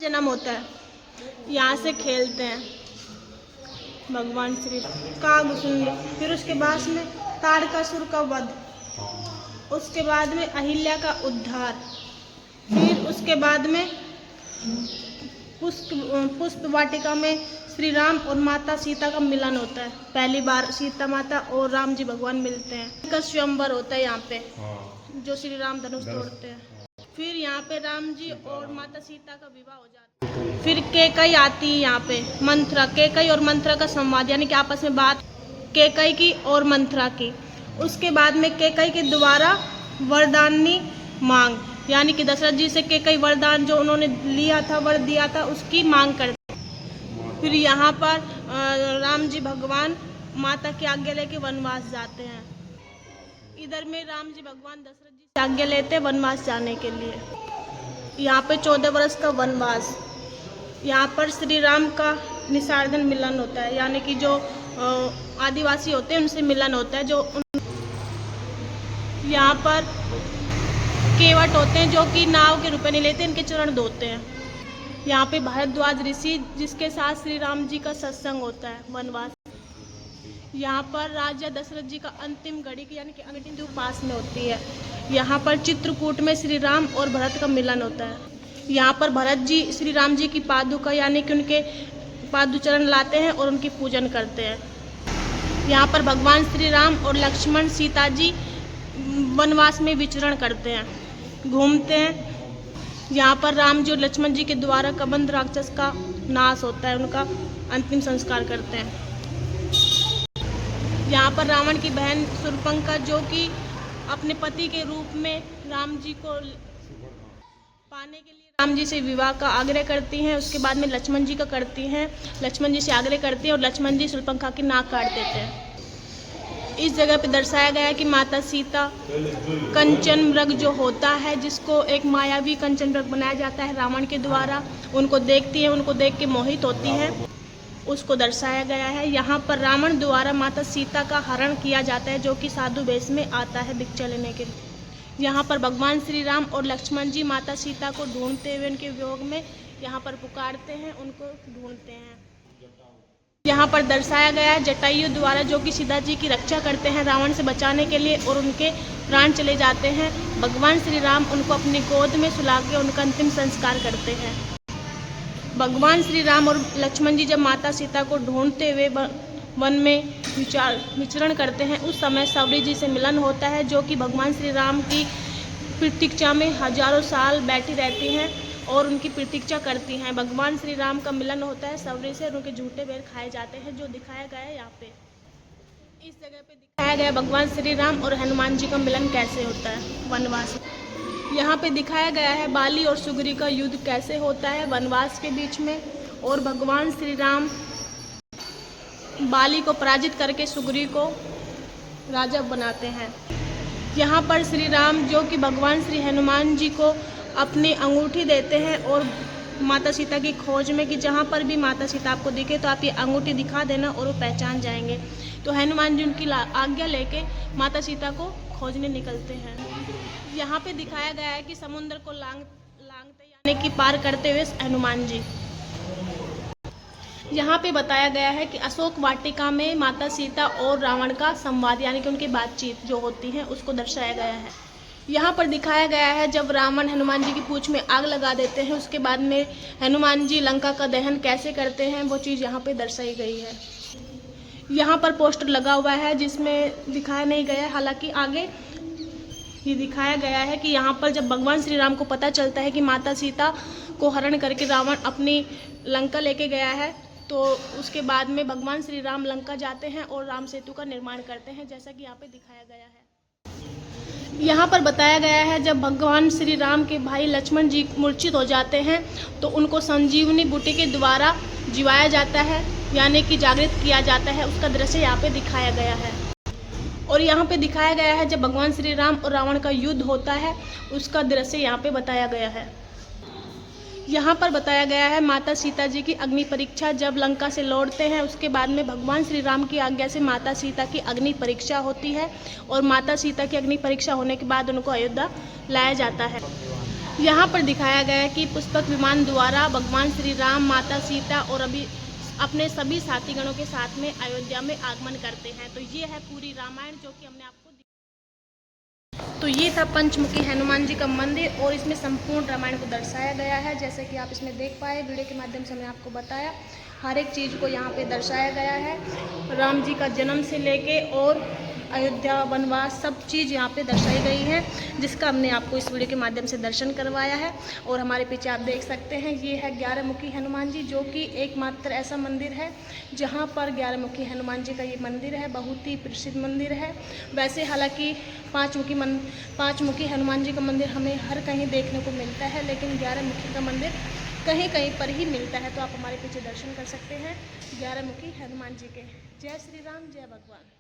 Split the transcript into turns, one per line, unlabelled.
जन्म होता है, यहाँ से खेलते हैं भगवान श्री कागभूषुंडी। फिर उसके बाद में तारकासुर का वध, उसके बाद में अहिल्या का उद्धार, फिर उसके बाद में पुष्प वाटिका में श्री राम और माता सीता का मिलन होता है। पहली बार सीता माता और राम जी भगवान मिलते हैं। का स्वयंवर होता है यहाँ पे, जो श्री राम धनुष तोड़ते हैं। फिर यहाँ पे राम जी और माता सीता का विवाह हो जाता है। फिर कैकई आती है यहाँ पे, मंथरा, कैकई और मंथरा का संवाद, यानी कि आपस में बात कैकई की और मंथरा की। उसके बाद में कैकई के द्वारा वरदानी मांग, यानी कि दशरथ जी से कैकई वरदान जो उन्होंने लिया था, वर दिया था, उसकी मांग करते। फिर यहाँ पर राम जी भगवान माता की आज्ञा लेके वनवास जाते हैं। इधर में राम जी भगवान दशरथ जी से आज्ञा लेते हैं वनवास जाने के लिए। यहाँ पे 14 वर्ष का वनवास। यहाँ पर श्री राम का निषादन मिलन होता है, यानी कि जो आदिवासी होते हैं उनसे मिलन होता है। जो यहाँ पर केवट होते हैं जो कि नाव के रुपए नहीं लेते, इनके चरण धोते हैं। यहाँ पे भारद्वाज ऋषि जिसके साथ श्री राम जी का सत्संग होता है, वनवास। यहाँ पर राजा दशरथ जी का अंतिम घड़ी यानी कि अंतिम जो पास में होती है। यहाँ पर चित्रकूट में श्री राम और भरत का मिलन होता है। यहाँ पर भरत जी श्री राम जी की पादुका यानी कि उनके पादुचरण लाते हैं और उनकी पूजन करते हैं। यहाँ पर भगवान श्री राम और लक्ष्मण सीता जी वनवास में विचरण करते हैं, घूमते हैं। यहाँ पर राम जी और लक्ष्मण जी के द्वारा कबंध राक्षस का नाश होता है, उनका अंतिम संस्कार करते हैं। यहाँ पर रावण की बहन शूर्पणखा जो कि अपने पति के रूप में राम जी को पाने के लिए राम जी से विवाह का आग्रह करती हैं। उसके बाद में लक्ष्मण जी का करती हैं, लक्ष्मण जी से आग्रह करती हैं और लक्ष्मण जी शूर्पणखा की नाक काट देते हैं। इस जगह पे दर्शाया गया है कि माता सीता कंचन मृग जो होता है, जिसको एक मायावी कंचन मृग बनाया जाता है रावण के द्वारा, उनको देखती है, उनको देख के मोहित होती हैं, उसको दर्शाया गया है। यहाँ पर रावण द्वारा माता सीता का हरण किया जाता है, जो कि साधु वेश में आता है भिक्षा लेने के लिए। यहाँ पर भगवान श्री राम और लक्ष्मण जी माता सीता को ढूंढते हुए उनके वियोग में यहाँ पर पुकारते हैं, उनको ढूंढते हैं। यहाँ पर दर्शाया गया है जटायु द्वारा जो कि सीता जी की रक्षा करते हैं रावण से बचाने के लिए, और उनके प्राण चले जाते हैं। भगवान श्री राम उनको अपनी गोद में सुला के उनका अंतिम संस्कार करते हैं। भगवान श्री राम और लक्ष्मण जी जब माता सीता को ढूंढते हुए वन में विचरण करते हैं, उस समय सवरी जी से मिलन होता है, जो कि भगवान श्री राम की प्रतीक्षा में हजारों साल बैठी रहती हैं और उनकी प्रतीक्षा करती हैं। भगवान श्री राम का मिलन होता है सवरी से, और उनके झूठे बेर खाए जाते हैं, जो दिखाया गया है यहाँ पे। इस जगह पे दिखाया गया भगवान श्री राम और हनुमान जी का मिलन कैसे होता है वनवास। यहाँ पे दिखाया गया है बाली और सुग्रीव का युद्ध कैसे होता है वनवास के बीच में, और भगवान श्री राम बाली को पराजित करके सुग्रीव को राजा बनाते हैं। यहाँ पर श्री राम जो कि भगवान श्री हनुमान जी को अपनी अंगूठी देते हैं और माता सीता की खोज में कि जहाँ पर भी माता सीता आपको दिखे तो आप ये अंगूठी दिखा देना और वो पहचान जाएंगे। तो हनुमान जी उनकी आज्ञा लेके माता सीता को खोजने निकलते हैं। यहाँ पे दिखाया गया है कि समुद्र को लांघते यानी कि पार करते हुए हनुमान जी। यहाँ पे बताया गया है कि अशोक वाटिका में माता सीता और रावण का संवाद यानी कि उनकी बातचीत जो होती है उसको दर्शाया गया है। यहाँ पर दिखाया गया है जब रावण हनुमान जी की पूंछ में आग लगा देते हैं, उसके बाद में हनुमान जी लंका का दहन कैसे करते हैं, वो चीज़ यहाँ पे दर्शाई गई है। यहाँ पर पोस्टर लगा हुआ है जिसमें दिखाया नहीं गया है, हालांकि आगे ये दिखाया गया है कि यहाँ पर जब भगवान श्री राम को पता चलता है कि माता सीता को हरण करके रावण अपनी लंका लेके गया है, तो उसके बाद में भगवान श्री राम लंका जाते हैं और राम सेतु का निर्माण करते हैं, जैसा कि यहाँ पे दिखाया गया है। यहाँ पर बताया गया है जब भगवान श्री राम के भाई लक्ष्मण जी मूर्छित हो जाते हैं तो उनको संजीवनी बूटी के द्वारा जिवाया जाता है, यानी कि जागृत किया जाता है, उसका दृश्य यहाँ पे दिखाया गया है। और यहाँ पे दिखाया गया है जब भगवान श्री राम और रावण का युद्ध होता है, उसका दृश्य यहाँ पे बताया गया है। यहाँ पर बताया गया है माता सीता जी की अग्नि परीक्षा, जब लंका से लौटते हैं उसके बाद में भगवान श्री राम की आज्ञा से माता सीता की अग्नि परीक्षा होती है, और माता सीता की अग्नि परीक्षा होने के बाद उनको अयोध्या लाया जाता है। यहाँ पर दिखाया गया है कि पुष्पक विमान द्वारा भगवान श्री राम, माता सीता और अभी अपने सभी साथीगणों के साथ में अयोध्या में आगमन करते हैं। तो ये है पूरी रामायण जो कि हमने आपको तो ये था पंचमुखी हनुमान जी का मंदिर और इसमें संपूर्ण रामायण को दर्शाया गया है। जैसे कि आप इसमें देख पाए, वीडियो के माध्यम से मैंने आपको बताया, हर एक चीज़ को यहाँ पे दर्शाया गया है। राम जी का जन्म से लेके और अयोध्या वनवास सब चीज़ यहाँ पे दर्शाई गई है, जिसका हमने आपको इस वीडियो के माध्यम से दर्शन करवाया है। और हमारे पीछे आप देख सकते हैं, ये है 11 मुखी हनुमान जी, जो कि एकमात्र ऐसा मंदिर है जहाँ पर 11 मुखी हनुमान जी का ये मंदिर है। बहुत ही प्रसिद्ध मंदिर है। वैसे हालांकि पाँच मुखी हनुमान जी का मंदिर हमें हर कहीं देखने को मिलता है, लेकिन 11 मुखी का मंदिर कहीं कहीं पर ही मिलता है। तो आप हमारे पीछे दर्शन कर सकते हैं 11 मुखी हनुमान जी के। जय श्री राम, जय भगवान।